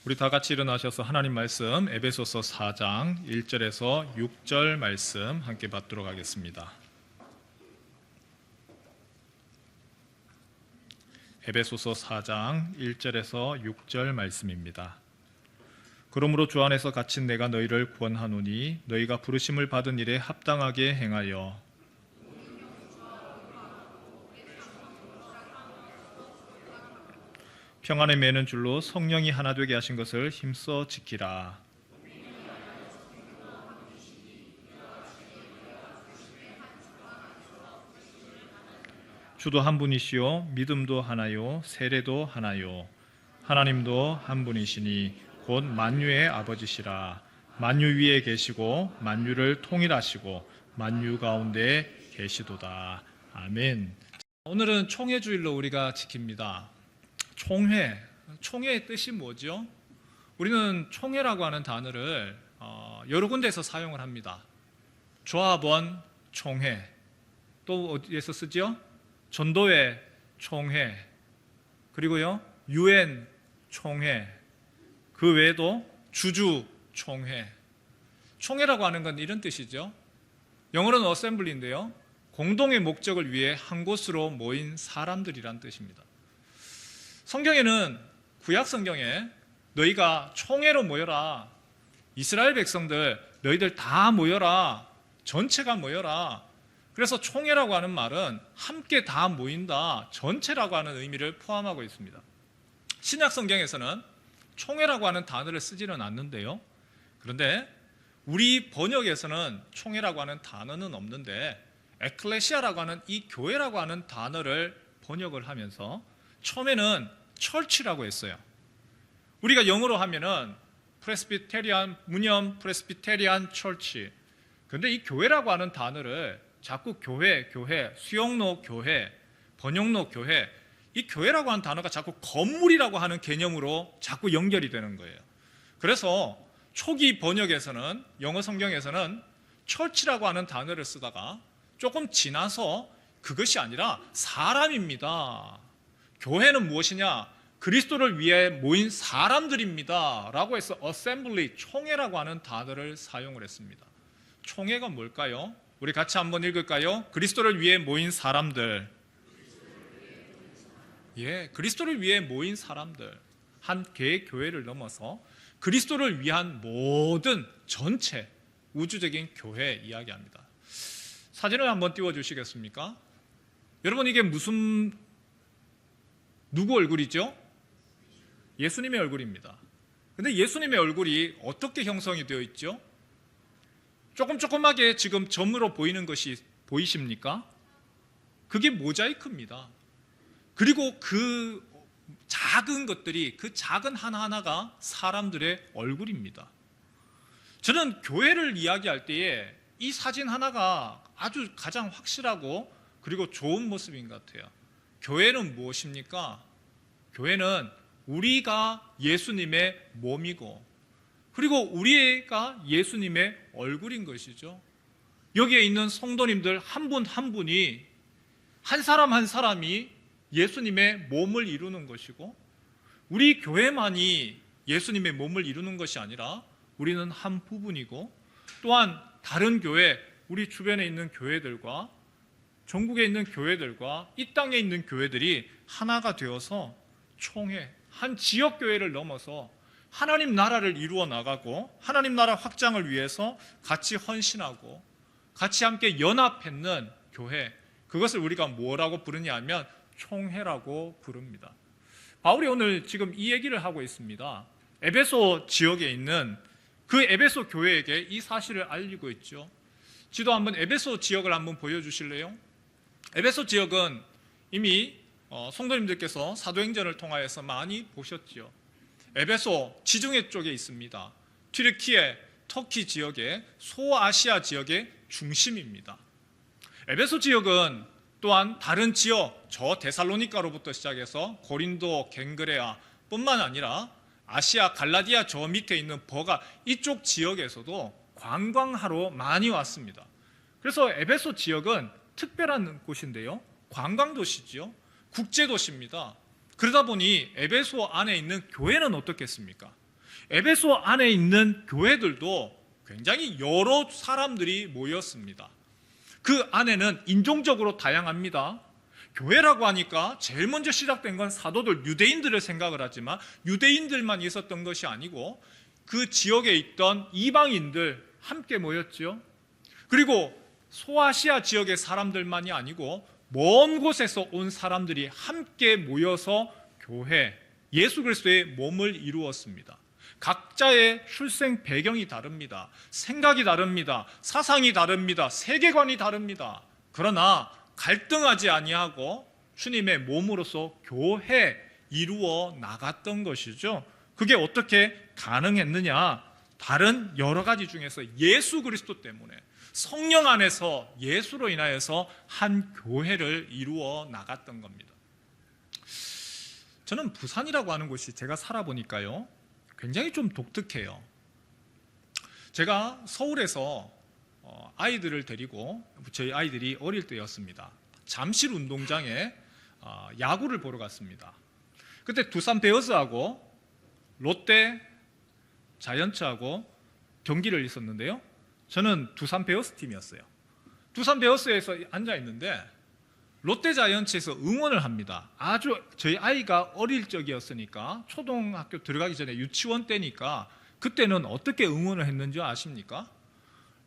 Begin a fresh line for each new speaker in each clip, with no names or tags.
우리 다 같이 일어나셔서 하나님 말씀 에베소서 4장 1절에서 6절 말씀 함께 받도록 하겠습니다. 에베소서 4장 1절에서 6절 말씀입니다. 그러므로 주 안에서 갇힌 내가 너희를 구원하노니 너희가 부르심을 받은 일에 합당하게 행하여 평안에 매는 줄로 성령이 하나 되게 하신 것을 힘써 지키라. 주도 한 분이시요 믿음도 하나요 세례도 하나요 하나님도 한 분이시니 곧 만유의 아버지시라. 만유 위에 계시고 만유를 통일하시고 만유 가운데 계시도다. 아멘. 오늘은 총회 주일로 우리가 지킵니다. 총회의 뜻이 뭐죠? 우리는 총회라고 하는 단어를 여러 군데에서 사용을 합니다. 조합원 총회, 또 어디에서 쓰죠? 전도회 총회, 그리고요 UN 총회, 그 외에도 주주 총회. 총회라고 하는 건 이런 뜻이죠. 영어로는 어셈블리인데요, 공동의 목적을 위해 한 곳으로 모인 사람들이란 뜻입니다. 성경에는, 구약 성경에 너희가 총회로 모여라, 이스라엘 백성들 너희들 다 모여라, 전체가 모여라. 그래서 총회라고 하는 말은 함께 다 모인다, 전체라고 하는 의미를 포함하고 있습니다. 신약 성경에서는 총회라고 하는 단어를 쓰지는 않는데요, 그런데 우리 번역에서는 총회라고 하는 단어는 없는데 에클레시아라고 하는 이 교회라고 하는 단어를 번역을 하면서 처음에는 철치라고 했어요. 우리가 영어로 하면은 프레스비테리안, 문념 프레스비테리안 철치. 그런데 이 교회라고 하는 단어를 자꾸 교회, 수용로 교회, 번영로 교회, 이 교회라고 하는 단어가 자꾸 건물이라고 하는 개념으로 자꾸 연결이 되는 거예요. 그래서 초기 번역에서는, 영어 성경에서는 철치라고 하는 단어를 쓰다가 조금 지나서 그것이 아니라 사람입니다, 교회는 무엇이냐? 그리스도를 위해 모인 사람들입니다 라고 해서 assembly, 총회라고 하는 단어를 사용을 했습니다. 총회가 뭘까요? 우리 같이 한번 읽을까요? 그리스도를 위해 모인 사람들. 그리스도를 위해 모인 사람들. 한 개의 교회를 넘어서 그리스도를 위한 모든 전체 우주적인 교회 이야기합니다. 사진을 한번 띄워주시겠습니까? 여러분, 이게 누구 얼굴이죠? 예수님의 얼굴입니다. 근데 예수님의 얼굴이 어떻게 형성이 되어 있죠? 조금조금하게 지금 점으로 보이는 것이 보이십니까? 그게 모자이크입니다. 그리고 그 작은 것들이, 그 작은 하나하나가 사람들의 얼굴입니다. 저는 교회를 이야기할 때에 이 사진 하나가 아주 가장 확실하고 그리고 좋은 모습인 것 같아요. 교회는 무엇입니까? 교회는 우리가 예수님의 몸이고, 그리고 우리가 예수님의 얼굴인 것이죠. 여기에 있는 성도님들 한 분 한 분이, 한 사람 한 사람이 예수님의 몸을 이루는 것이고, 우리 교회만이 예수님의 몸을 이루는 것이 아니라 우리는 한 부분이고, 또한 다른 교회, 우리 주변에 있는 교회들과 전국에 있는 교회들과 이 땅에 있는 교회들이 하나가 되어서 총회, 한 지역교회를 넘어서 하나님 나라를 이루어 나가고 하나님 나라 확장을 위해서 같이 헌신하고 같이 함께 연합했는 교회, 그것을 우리가 뭐라고 부르냐 하면 총회라고 부릅니다. 바울이 오늘 지금 이 얘기를 하고 있습니다. 에베소 지역에 있는 그 에베소 교회에게 이 사실을 알리고 있죠. 지도 한번 에베소 지역을 한번 보여주실래요? 에베소 지역은 이미 성도님들께서 사도행전을 통하여서 많이 보셨죠. 에베소 지중해 쪽에 있습니다. 튀르키예, 터키 지역의 소아시아 지역의 중심입니다. 에베소 지역은 또한 다른 지역, 저 데살로니가로부터 시작해서 고린도, 갱그레아 뿐만 아니라 아시아 갈라디아 저 밑에 있는 버가, 이쪽 지역에서도 관광하러 많이 왔습니다. 그래서 에베소 지역은 특별한 곳인데요, 관광도시죠. 국제도시입니다. 그러다 보니 에베소 안에 있는 교회는 어떻겠습니까? 에베소 안에 있는 교회들도 굉장히 여러 사람들이 모였습니다. 그 안에는 인종적으로 다양합니다. 교회라고 하니까 제일 먼저 시작된 건 사도들 유대인들을 생각을 하지만 유대인들만 있었던 것이 아니고 그 지역에 있던 이방인들 함께 모였죠. 그리고 소아시아 지역의 사람들만이 아니고 먼 곳에서 온 사람들이 함께 모여서 교회, 예수 그리스도의 몸을 이루었습니다. 각자의 출생 배경이 다릅니다. 생각이 다릅니다. 사상이 다릅니다. 세계관이 다릅니다. 그러나 갈등하지 아니하고 주님의 몸으로서 교회 이루어 나갔던 것이죠. 그게 어떻게 가능했느냐? 다른 여러 가지 중에서 예수 그리스도 때문에 성령 안에서 예수로 인하여서 한 교회를 이루어 나갔던 겁니다. 저는 부산이라고 하는 곳이 제가 살아보니까요 굉장히 좀 독특해요. 제가 서울에서 아이들을 데리고 저희 아이들이 어릴 때였습니다. 잠실 운동장에 야구를 보러 갔습니다. 그때 두산 베어스하고 롯데 자이언츠하고 경기를 있었는데요. 저는 두산 베어스 팀이었어요. 두산 베어스에서 앉아 있는데 롯데 자이언츠에서 응원을 합니다. 아주 저희 아이가 어릴 적이었으니까 초등학교 들어가기 전에 유치원 때니까 그때는 어떻게 응원을 했는지 아십니까?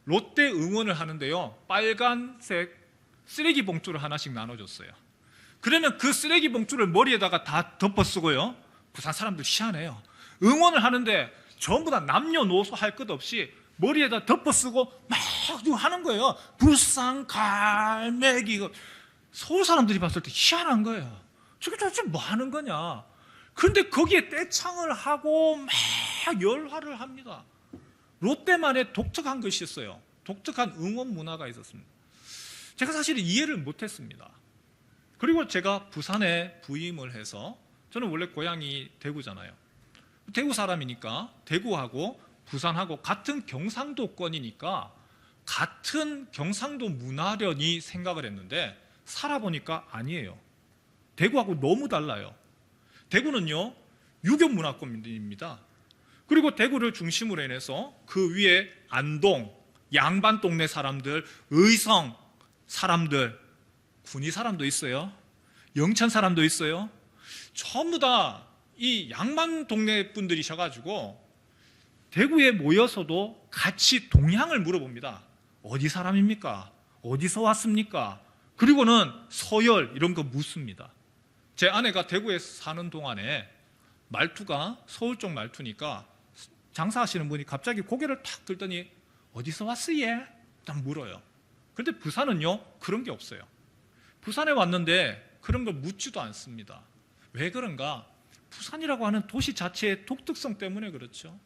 롯데 응원을 하는데요. 빨간색 쓰레기 봉투를 하나씩 나눠줬어요. 그러면 그 쓰레기 봉투를 머리에다가 다 덮어쓰고요. 부산 사람들 희한해요. 응원을 하는데 전부 다 남녀노소 할 것 없이 머리에다 덮어쓰고 막 하는 거예요. 부산 갈매기. 서울 사람들이 봤을 때 희한한 거예요. 저게 도대체 뭐 하는 거냐. 그런데 거기에 떼창을 하고 막 열화를 합니다. 롯데만의 독특한 것이 있어요. 독특한 응원 문화가 있었습니다. 제가 사실 이해를 못했습니다. 그리고 제가 부산에 부임을 해서 저는 원래 고향이 대구잖아요. 대구 사람이니까 대구하고 부산하고 같은 경상도권이니까 같은 경상도 문화련이 생각을 했는데 살아보니까 아니에요. 대구하고 너무 달라요. 대구는요 유교 문화권입니다. 그리고 대구를 중심으로 인해서 그 위에 안동, 양반 동네 사람들, 의성 사람들, 군위 사람도 있어요. 영천 사람도 있어요. 전부 다 이 양반 동네 분들이셔가지고 대구에 모여서도 같이 동향을 물어봅니다. 어디 사람입니까? 어디서 왔습니까? 그리고는 서열 이런 거 묻습니다. 제 아내가 대구에 사는 동안에 말투가 서울 쪽 말투니까 장사하시는 분이 갑자기 고개를 탁 들더니 어디서 왔어 얘? 딱 물어요. 그런데 부산은요 그런 게 없어요. 부산에 왔는데 그런 걸 묻지도 않습니다. 왜 그런가? 부산이라고 하는 도시 자체의 독특성 때문에 그렇죠.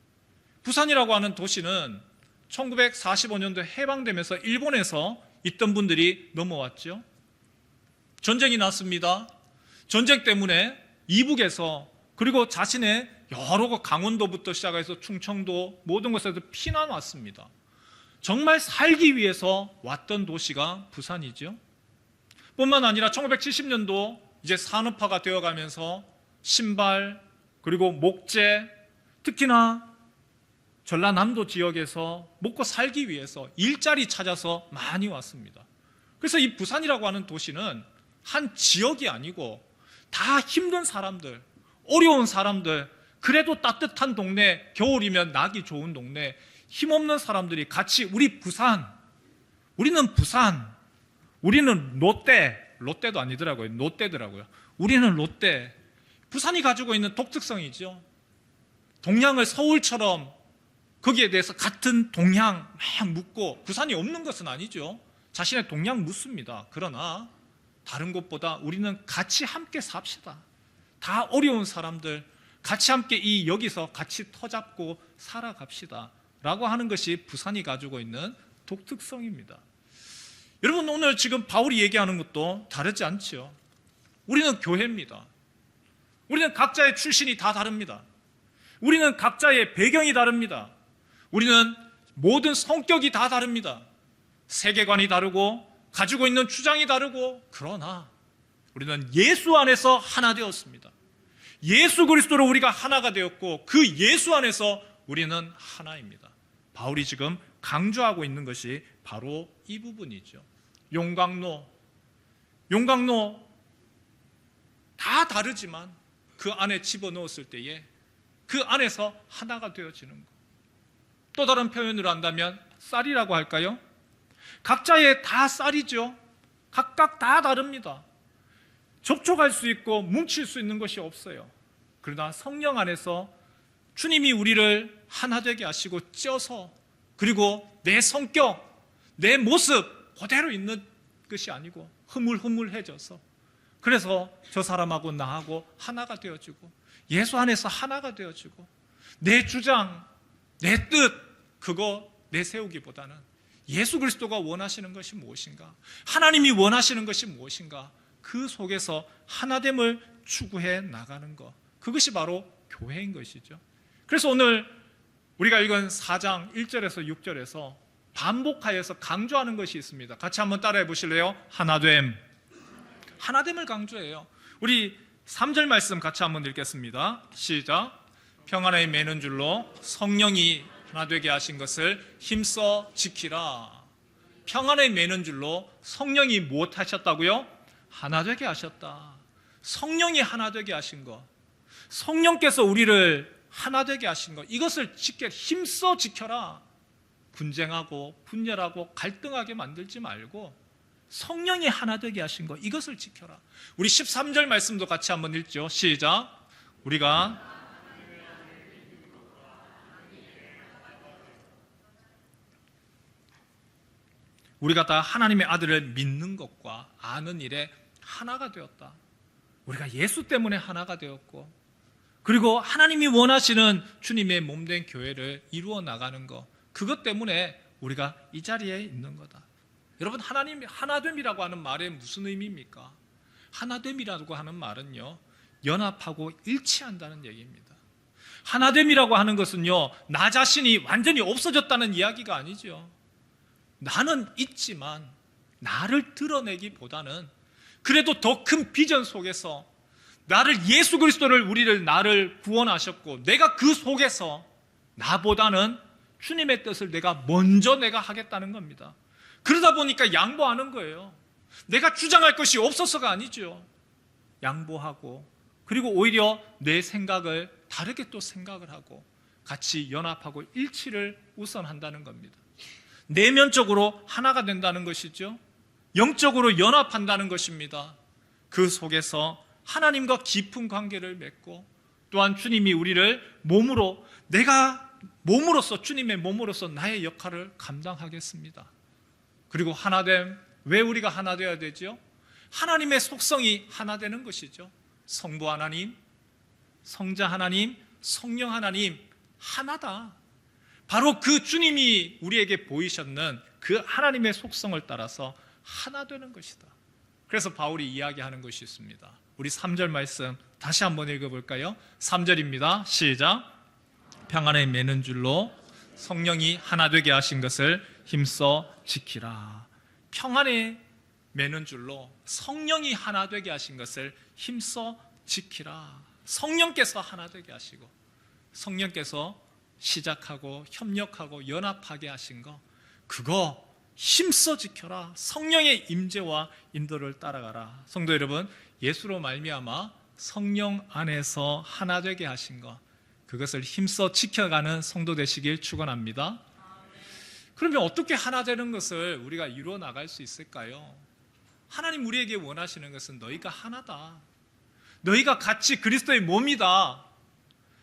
부산이라고 하는 도시는 1945년도에 해방되면서 일본에서 있던 분들이 넘어왔죠. 전쟁이 났습니다. 전쟁 때문에 이북에서 그리고 자신의 여러 곳 강원도부터 시작해서 충청도 모든 곳에서 피난 왔습니다. 정말 살기 위해서 왔던 도시가 부산이죠. 뿐만 아니라 1970년도 이제 산업화가 되어가면서 신발 그리고 목재 특히나 전라남도 지역에서 먹고 살기 위해서 일자리 찾아서 많이 왔습니다. 그래서 이 부산이라고 하는 도시는 한 지역이 아니고 다 힘든 사람들, 어려운 사람들, 그래도 따뜻한 동네, 겨울이면 나기 좋은 동네, 힘없는 사람들이 같이 우리는 부산, 우리는 롯데도 아니더라고요. 롯데더라고요. 우리는 롯데. 부산이 가지고 있는 독특성이죠. 동양을 서울처럼 거기에 대해서 같은 동양 막 묻고 부산이 없는 것은 아니죠. 자신의 동양 묻습니다. 그러나 다른 곳보다 우리는 같이 함께 삽시다. 다 어려운 사람들 같이 함께 여기서 같이 터잡고 살아갑시다 라고 하는 것이 부산이 가지고 있는 독특성입니다. 여러분 오늘 지금 바울이 얘기하는 것도 다르지 않죠. 우리는 교회입니다. 우리는 각자의 출신이 다 다릅니다. 우리는 각자의 배경이 다릅니다. 우리는 모든 성격이 다 다릅니다. 세계관이 다르고 가지고 있는 주장이 다르고 그러나 우리는 예수 안에서 하나 되었습니다. 예수 그리스도로 우리가 하나가 되었고 그 예수 안에서 우리는 하나입니다. 바울이 지금 강조하고 있는 것이 바로 이 부분이죠. 용광로 다 다르지만 그 안에 집어넣었을 때에 그 안에서 하나가 되어지는 것. 또 다른 표현으로 한다면 쌀이라고 할까요? 각자의 다 쌀이죠. 각각 다 다릅니다. 접촉할 수 있고 뭉칠 수 있는 것이 없어요. 그러나 성령 안에서 주님이 우리를 하나 되게 하시고 쪄서, 그리고 내 성격, 내 모습 그대로 있는 것이 아니고 흐물흐물해져서, 그래서 저 사람하고 나하고 하나가 되어지고 예수 안에서 하나가 되어지고 내 주장, 내 뜻 그거 내세우기보다는 예수 그리스도가 원하시는 것이 무엇인가, 하나님이 원하시는 것이 무엇인가, 그 속에서 하나됨을 추구해 나가는 것, 그것이 바로 교회인 것이죠. 그래서 오늘 우리가 읽은 4장 1절에서 6절에서 반복하여서 강조하는 것이 있습니다. 같이 한번 따라해 보실래요? 하나됨. 하나됨을 강조해요. 우리 3절 말씀 같이 한번 읽겠습니다. 시작. 평안에 매는 줄로 성령이 하나 되게 하신 것을 힘써 지키라. 평안에 매는 줄로 성령이 무엇 하셨다고요? 하나 되게 하셨다. 성령이 하나 되게 하신 것, 성령께서 우리를 하나 되게 하신 것, 이것을 힘써 지켜라. 분쟁하고 분열하고 갈등하게 만들지 말고 성령이 하나 되게 하신 것, 이것을 지켜라. 우리 13절 말씀도 같이 한번 읽죠. 시작. 우리가 다 하나님의 아들을 믿는 것과 아는 일에 하나가 되었다. 우리가 예수 때문에 하나가 되었고, 그리고 하나님이 원하시는 주님의 몸된 교회를 이루어 나가는 것, 그것 때문에 우리가 이 자리에 있는 거다. 여러분, 하나님 하나됨이라고 하는 말에 무슨 의미입니까? 하나됨이라고 하는 말은요, 연합하고 일치한다는 얘기입니다. 하나됨이라고 하는 것은요, 나 자신이 완전히 없어졌다는 이야기가 아니죠. 나는 있지만 나를 드러내기보다는 그래도 더 큰 비전 속에서 나를, 예수 그리스도를, 나를 구원하셨고 내가 그 속에서 나보다는 주님의 뜻을 내가 하겠다는 겁니다. 그러다 보니까 양보하는 거예요. 내가 주장할 것이 없어서가 아니죠. 양보하고, 그리고 오히려 내 생각을 다르게 또 생각을 하고 같이 연합하고 일치를 우선한다는 겁니다. 내면적으로 하나가 된다는 것이죠. 영적으로 연합한다는 것입니다. 그 속에서 하나님과 깊은 관계를 맺고, 또한 주님이 우리를 내가 몸으로서, 주님의 몸으로서 나의 역할을 감당하겠습니다. 그리고 하나됨, 왜 우리가 하나 되어야 되죠? 하나님의 속성이 하나 되는 것이죠. 성부 하나님, 성자 하나님, 성령 하나님, 하나다. 바로 그 주님이 우리에게 보이셨는 그 하나님의 속성을 따라서 하나 되는 것이다. 그래서 바울이 이야기하는 것이 있습니다. 우리 3절 말씀 다시 한번 읽어볼까요? 3절입니다. 시작. 평안에 매는 줄로 성령이 하나 되게 하신 것을 힘써 지키라. 평안에 매는 줄로 성령이 하나 되게 하신 것을 힘써 지키라. 성령께서 하나 되게 하시고, 성령께서 시작하고 협력하고 연합하게 하신 거, 그거 힘써 지켜라. 성령의 임재와 인도를 따라가라. 성도 여러분, 예수로 말미암아 성령 안에서 하나 되게 하신 것, 그것을 힘써 지켜가는 성도 되시길 축원합니다. 그러면 어떻게 하나 되는 것을 우리가 이루어 나갈 수 있을까요? 하나님 우리에게 원하시는 것은 너희가 하나다. 너희가 같이 그리스도의 몸이다.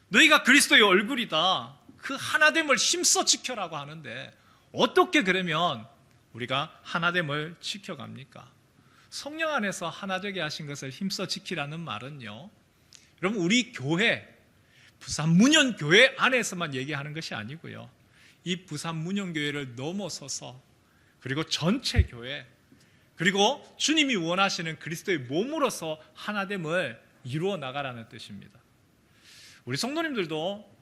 너희가 그리스도의 얼굴이다. 그 하나됨을 힘써 지켜라고 하는데, 어떻게 그러면 우리가 하나됨을 지켜갑니까? 성령 안에서 하나 되게 하신 것을 힘써 지키라는 말은요, 여러분, 우리 교회, 부산 문현교회 안에서만 얘기하는 것이 아니고요, 이 부산 문현교회를 넘어서서, 그리고 전체 교회, 그리고 주님이 원하시는 그리스도의 몸으로서 하나됨을 이루어 나가라는 뜻입니다. 우리 성도님들도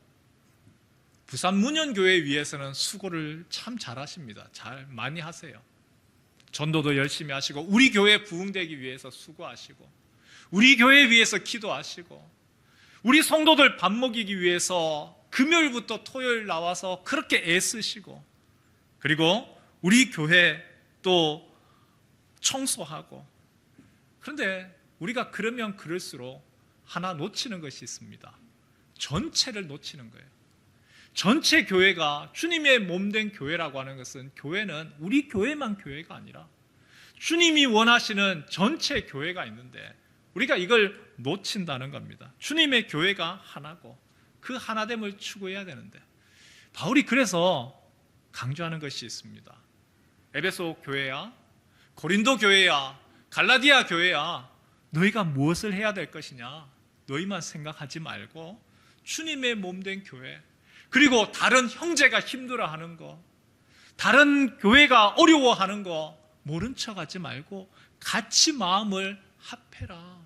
부산 문현교회 위해서는 수고를 참 잘하십니다. 잘 많이 하세요. 전도도 열심히 하시고, 우리 교회 부흥되기 위해서 수고하시고, 우리 교회 위해서 기도하시고, 우리 성도들 밥 먹이기 위해서 금요일부터 토요일 나와서 그렇게 애쓰시고, 그리고 우리 교회 또 청소하고. 그런데 우리가 그러면 그럴수록 하나 놓치는 것이 있습니다. 전체를 놓치는 거예요. 전체 교회가 주님의 몸된 교회라고 하는 것은, 교회는 우리 교회만 교회가 아니라 주님이 원하시는 전체 교회가 있는데 우리가 이걸 놓친다는 겁니다. 주님의 교회가 하나고 그 하나됨을 추구해야 되는데, 바울이 그래서 강조하는 것이 있습니다. 에베소 교회야, 고린도 교회야, 갈라디아 교회야, 너희가 무엇을 해야 될 것이냐? 너희만 생각하지 말고 주님의 몸된 교회, 그리고 다른 형제가 힘들어하는 거, 다른 교회가 어려워하는 거 모른 척하지 말고 같이 마음을 합해라.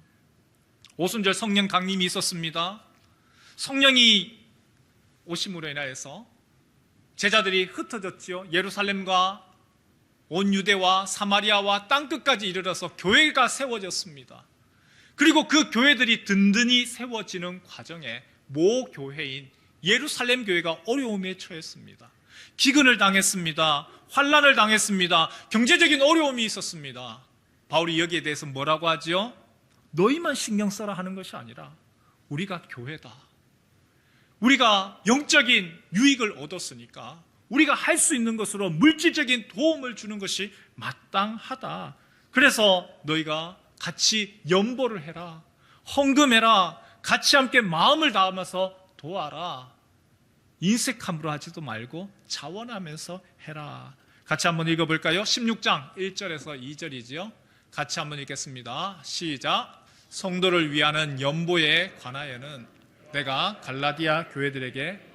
오순절 성령 강림이 있었습니다. 성령이 오심으로 인하여서 제자들이 흩어졌지요. 예루살렘과 온 유대와 사마리아와 땅끝까지 이르러서 교회가 세워졌습니다. 그리고 그 교회들이 든든히 세워지는 과정에 모 교회인 예루살렘 교회가 어려움에 처했습니다. 기근을 당했습니다. 환난을 당했습니다. 경제적인 어려움이 있었습니다. 바울이 여기에 대해서 뭐라고 하지요? 너희만 신경 써라 하는 것이 아니라 우리가 교회다. 우리가 영적인 유익을 얻었으니까 우리가 할 수 있는 것으로 물질적인 도움을 주는 것이 마땅하다. 그래서 너희가 같이 연보를 해라, 헌금해라, 같이 함께 마음을 다하면서 도와라. 인색함으로 하지도 말고 자원하면서 해라. 같이 한번 읽어볼까요? 16장 1절에서 2절이지요. 같이 한번 읽겠습니다. 시작. 성도를 위하는 연보에 관하여는 내가 갈라디아 교회들에게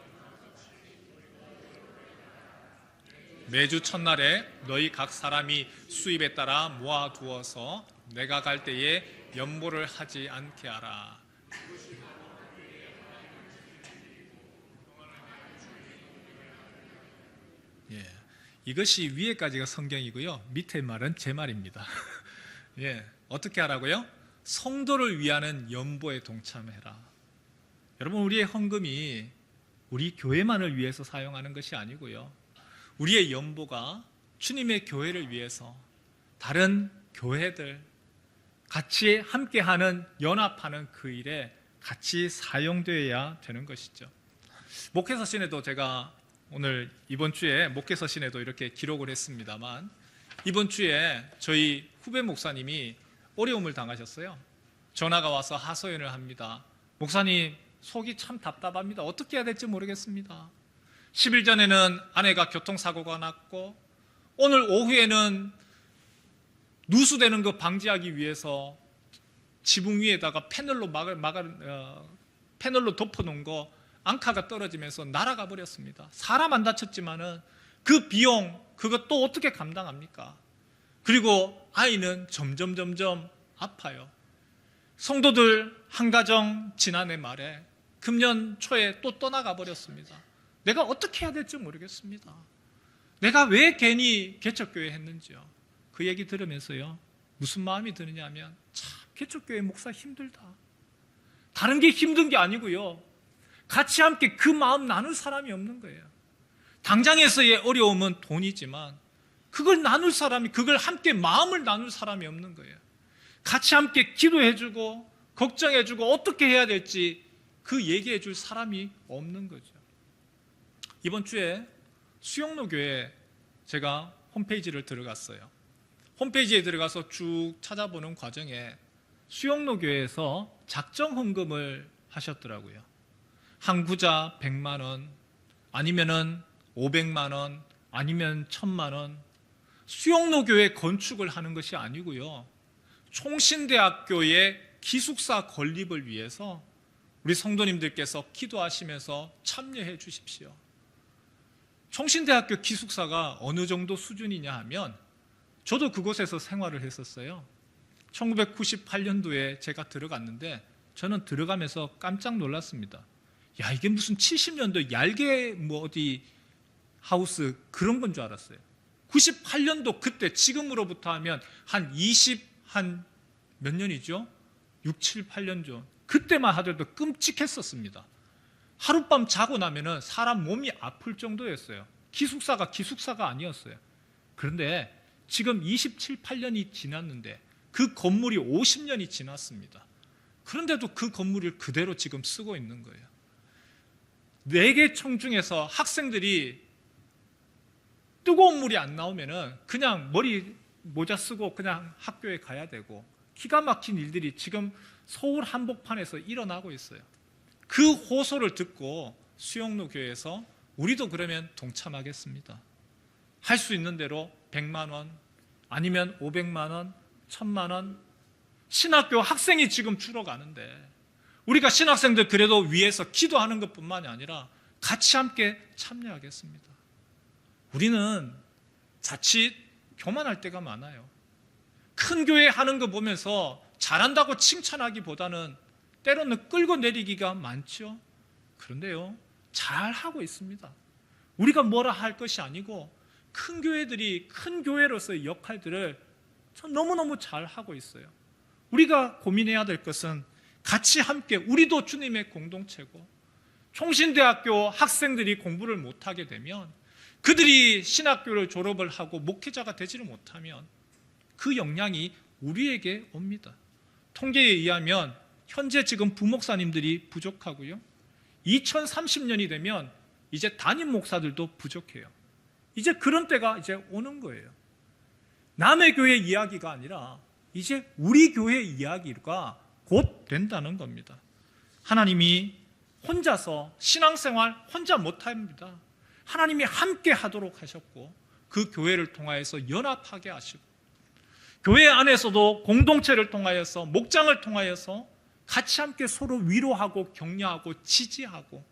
매주 첫날에 너희 각 사람이 수입에 따라 모아두어서 내가 갈 때에 연보를 하지 않게 하라. 예, 이것이 위에까지가 성경이고요, 밑에 말은 제 말입니다. 예, 어떻게 하라고요? 성도를 위하는 연보에 동참해라. 여러분, 우리의 헌금이 우리 교회만을 위해서 사용하는 것이 아니고요, 우리의 연보가 주님의 교회를 위해서 다른 교회들 같이 함께하는, 연합하는 그 일에 같이 사용되어야 되는 것이죠. 목회서신에도 제가 오늘 이번 주에 목회서신에도 이렇게 기록을 했습니다만, 이번 주에 저희 후배 목사님이 어려움을 당하셨어요. 전화가 와서 하소연을 합니다. 목사님, 속이 참 답답합니다. 어떻게 해야 될지 모르겠습니다. 10일 전에는 아내가 교통사고가 났고, 오늘 오후에는 누수되는 거 방지하기 위해서 지붕 위에다가 패널로 덮어놓은 거 앙카가 떨어지면서 날아가 버렸습니다. 사람 안 다쳤지만은 그 비용, 그거 또 어떻게 감당합니까? 그리고 아이는 점점 아파요. 성도들 한 가정 지난해 말에 금년 초에 또 떠나가 버렸습니다. 내가 어떻게 해야 될지 모르겠습니다. 내가 왜 괜히 개척교회 했는지요. 그 얘기 들으면서요, 무슨 마음이 드느냐 하면, 참 개척교회 목사 힘들다. 다른 게 힘든 게 아니고요, 같이 함께 그 마음 나눌 사람이 없는 거예요. 당장에서의 어려움은 돈이지만 그걸 나눌 사람이, 그걸 함께 마음을 나눌 사람이 없는 거예요. 같이 함께 기도해주고 걱정해주고 어떻게 해야 될지 그 얘기해 줄 사람이 없는 거죠. 이번 주에 수영로 교회 제가 홈페이지를 들어갔어요. 홈페이지에 들어가서 쭉 찾아보는 과정에 수영로 교회에서 작정 헌금을 하셨더라고요. 한 구자 100만 원, 아니면은 500만 원, 아니면 1000만 원. 수영로 교회 건축을 하는 것이 아니고요, 총신대학교의 기숙사 건립을 위해서 우리 성도님들께서 기도하시면서 참여해 주십시오. 총신대학교 기숙사가 어느 정도 수준이냐 하면, 저도 그곳에서 생활을 했었어요. 1998년도에 제가 들어갔는데 저는 들어가면서 깜짝 놀랐습니다. 야, 이게 무슨 70년도 얄개 어디 하우스 그런 건 줄 알았어요. 98년도 그때, 지금으로부터 하면 한 몇 년이죠? 6, 7, 8년 전. 그때만 하더라도 끔찍했었습니다. 하룻밤 자고 나면은 사람 몸이 아플 정도였어요. 기숙사가 아니었어요. 그런데 지금 27, 8년이 지났는데 그 건물이 50년이 지났습니다. 그런데도 그 건물을 그대로 지금 쓰고 있는 거예요. 4개 청 중에서 학생들이 뜨거운 물이 안 나오면은 그냥 머리 모자 쓰고 그냥 학교에 가야 되고, 기가 막힌 일들이 지금 서울 한복판에서 일어나고 있어요. 그 호소를 듣고 수영로 교회에서 우리도 그러면 동참하겠습니다. 할 수 있는 대로 100만 원 아니면 500만 원, 1000만 원, 신학교 학생이 지금 줄어가는데 우리가 신학생들 그래도 위에서 기도하는 것뿐만이 아니라 같이 함께 참여하겠습니다. 우리는 자칫 교만할 때가 많아요. 큰 교회 하는 거 보면서 잘한다고 칭찬하기보다는 때로는 끌고 내리기가 많죠. 그런데요, 잘하고 있습니다. 우리가 뭐라 할 것이 아니고 큰 교회들이 큰 교회로서의 역할들을 너무너무 잘하고 있어요. 우리가 고민해야 될 것은 같이 함께, 우리도 주님의 공동체고, 총신대학교 학생들이 공부를 못하게 되면, 그들이 신학교를 졸업을 하고 목회자가 되지를 못하면 그 영향이 우리에게 옵니다. 통계에 의하면 현재 지금 부목사님들이 부족하고요, 2030년이 되면 이제 담임 목사들도 부족해요. 이제 그런 때가 이제 오는 거예요. 남의 교회 이야기가 아니라 이제 우리 교회 이야기가 곧 된다는 겁니다. 하나님이 혼자서 신앙생활 혼자 못합니다. 하나님이 함께 하도록 하셨고, 그 교회를 통하여서 연합하게 하시고, 교회 안에서도 공동체를 통하여서, 목장을 통하여서 같이 함께 서로 위로하고 격려하고 지지하고,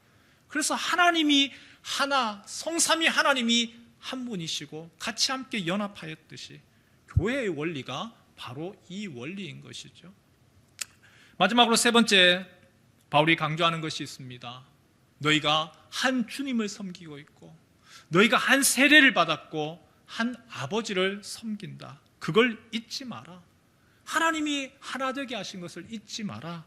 그래서 하나님이 하나, 성삼위 하나님이 한 분이시고 같이 함께 연합하였듯이 교회의 원리가 바로 이 원리인 것이죠. 마지막으로 세 번째, 바울이 강조하는 것이 있습니다. 너희가 한 주님을 섬기고 있고, 너희가 한 세례를 받았고, 한 아버지를 섬긴다. 그걸 잊지 마라. 하나님이 하나 되게 하신 것을 잊지 마라.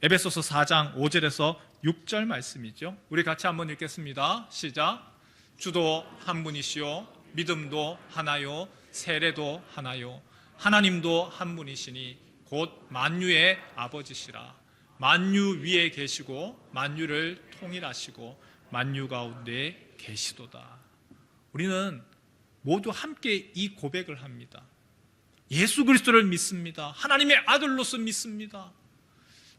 에베소서 4장 5절에서 6절 말씀이죠. 우리 같이 한번 읽겠습니다. 시작. 주도 한 분이시요 믿음도 하나요 세례도 하나요 하나님도 한 분이시니 곧 만유의 아버지시라. 만유 위에 계시고 만유를 통일하시고 만유 가운데 계시도다. 우리는 모두 함께 이 고백을 합니다. 예수 그리스도를 믿습니다. 하나님의 아들로서 믿습니다.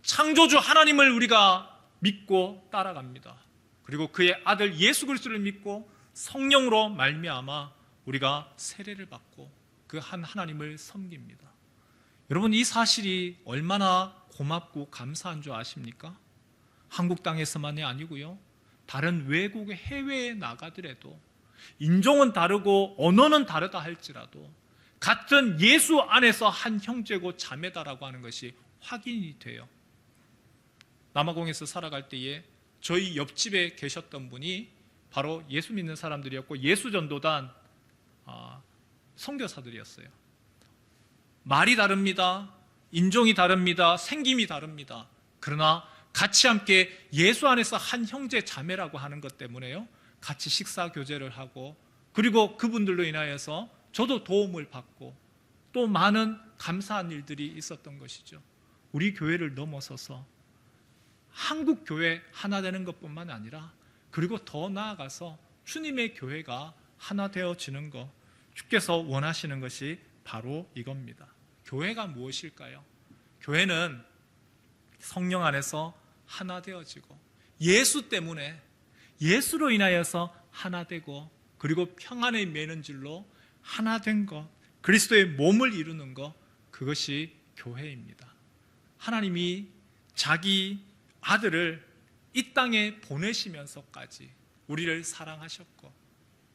창조주 하나님을 우리가 믿고 따라갑니다. 그리고 그의 아들 예수 그리스도를 믿고 성령으로 말미암아 우리가 세례를 받고 그 한 하나님을 섬깁니다. 여러분, 이 사실이 얼마나 고맙고 감사한 줄 아십니까? 한국 땅에서만이 아니고요, 다른 외국의 해외에 나가더라도 인종은 다르고 언어는 다르다 할지라도 같은 예수 안에서 한 형제고 자매다라고 하는 것이 확인이 돼요. 남아공에서 살아갈 때에 저희 옆집에 계셨던 분이 바로 예수 믿는 사람들이었고 예수전도단 선교사들이었어요. 말이 다릅니다. 인종이 다릅니다. 생김이 다릅니다. 그러나 같이 함께 예수 안에서 한 형제 자매라고 하는 것 때문에요, 같이 식사 교제를 하고, 그리고 그분들로 인하여서 저도 도움을 받고 또 많은 감사한 일들이 있었던 것이죠. 우리 교회를 넘어서서 한국 교회 하나 되는 것뿐만 아니라, 그리고 더 나아가서 주님의 교회가 하나 되어지는 것, 주께서 원하시는 것이 바로 이겁니다. 교회가 무엇일까요? 교회는 성령 안에서 하나 되어지고, 예수 때문에, 예수로 인하여서 하나 되고, 그리고 평안의 매는 줄로 하나 된 것, 그리스도의 몸을 이루는 것, 그것이 교회입니다. 하나님이 자기 아들을 이 땅에 보내시면서까지 우리를 사랑하셨고,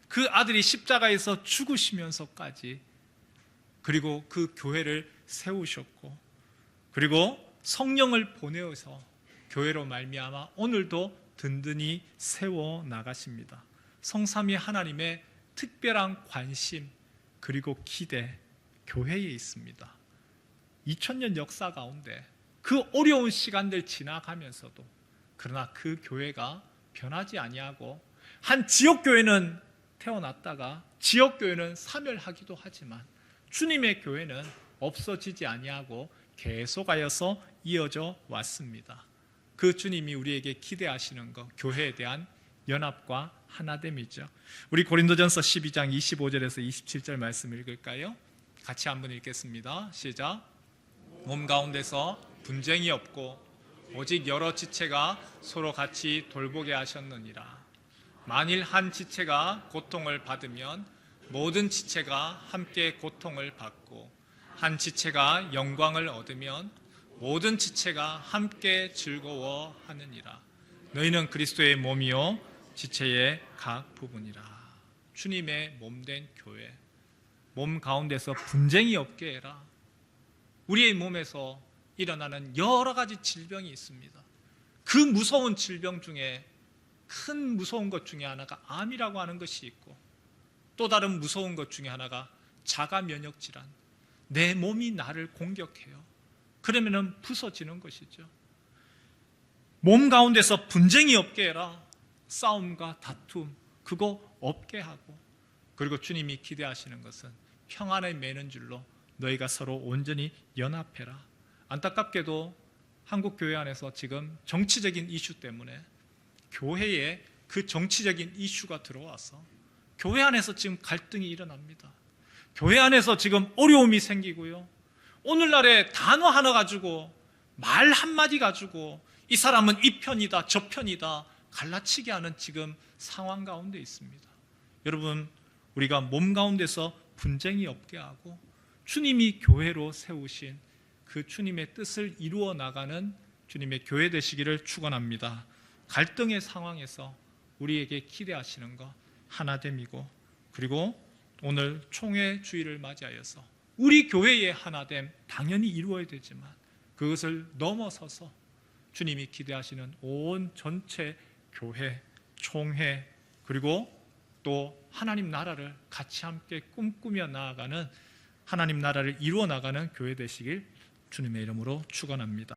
그 아들이 십자가에서 죽으시면서까지, 그리고 그 교회를 세우셨고, 그리고 성령을 보내어서 교회로 말미암아 오늘도 든든히 세워 나가십니다. 성삼위 하나님의 특별한 관심 그리고 기대 교회에 있습니다. 2000년 역사 가운데 그 어려운 시간들 지나가면서도 그러나 그 교회가 변하지 아니하고 한 지역교회는 태어났다가 지역교회는 사멸하기도 하지만 주님의 교회는 없어지지 아니하고 계속하여서 이어져 왔습니다. 그 주님이 우리에게 기대하시는 것, 교회에 대한 연합과 하나됨이죠. 우리 고린도전서 12장 25절에서 27절 말씀 읽을까요? 같이 한번 읽겠습니다. 시작. 몸 가운데서 분쟁이 없고 오직 여러 지체가 서로 같이 돌보게 하셨느니라. 만일 한 지체가 고통을 받으면 모든 지체가 함께 고통을 받고 한 지체가 영광을 얻으면 모든 지체가 함께 즐거워하느니라. 너희는 그리스도의 몸이요 지체의 각 부분이라. 주님의 몸된 교회, 몸 가운데서 분쟁이 없게 해라. 우리의 몸에서 일어나는 여러 가지 질병이 있습니다. 그 무서운 질병 중에 큰 무서운 것 중에 하나가 암이라고 하는 것이 있고 또 다른 무서운 것 중에 하나가 자가 면역 질환. 내 몸이 나를 공격해요. 그러면은 부서지는 것이죠. 몸 가운데서 분쟁이 없게 해라. 싸움과 다툼 그거 없게 하고, 그리고 주님이 기대하시는 것은 평안을 매는 줄로 너희가 서로 온전히 연합해라. 안타깝게도 한국 교회 안에서 지금 정치적인 이슈 때문에 교회에 그 정치적인 이슈가 들어와서 교회 안에서 지금 갈등이 일어납니다. 교회 안에서 지금 어려움이 생기고요. 오늘날에 단어 하나 가지고, 말 한마디 가지고 이 사람은 이 편이다 저 편이다 갈라치게 하는 지금 상황 가운데 있습니다. 여러분, 우리가 몸 가운데서 분쟁이 없게 하고 주님이 교회로 세우신 그 주님의 뜻을 이루어 나가는 주님의 교회 되시기를 축원합니다. 갈등의 상황에서 우리에게 기대하시는 것 하나됨이고, 그리고 오늘 총회 주일을 맞이하여서 우리 교회의 하나됨 당연히 이루어야 되지만 그것을 넘어서서 주님이 기대하시는 온 전체 교회, 총회, 그리고 또 하나님 나라를 같이 함께 꿈꾸며 나아가는, 하나님 나라를 이루어 나가는 교회 되시길 주님의 이름으로 축원합니다.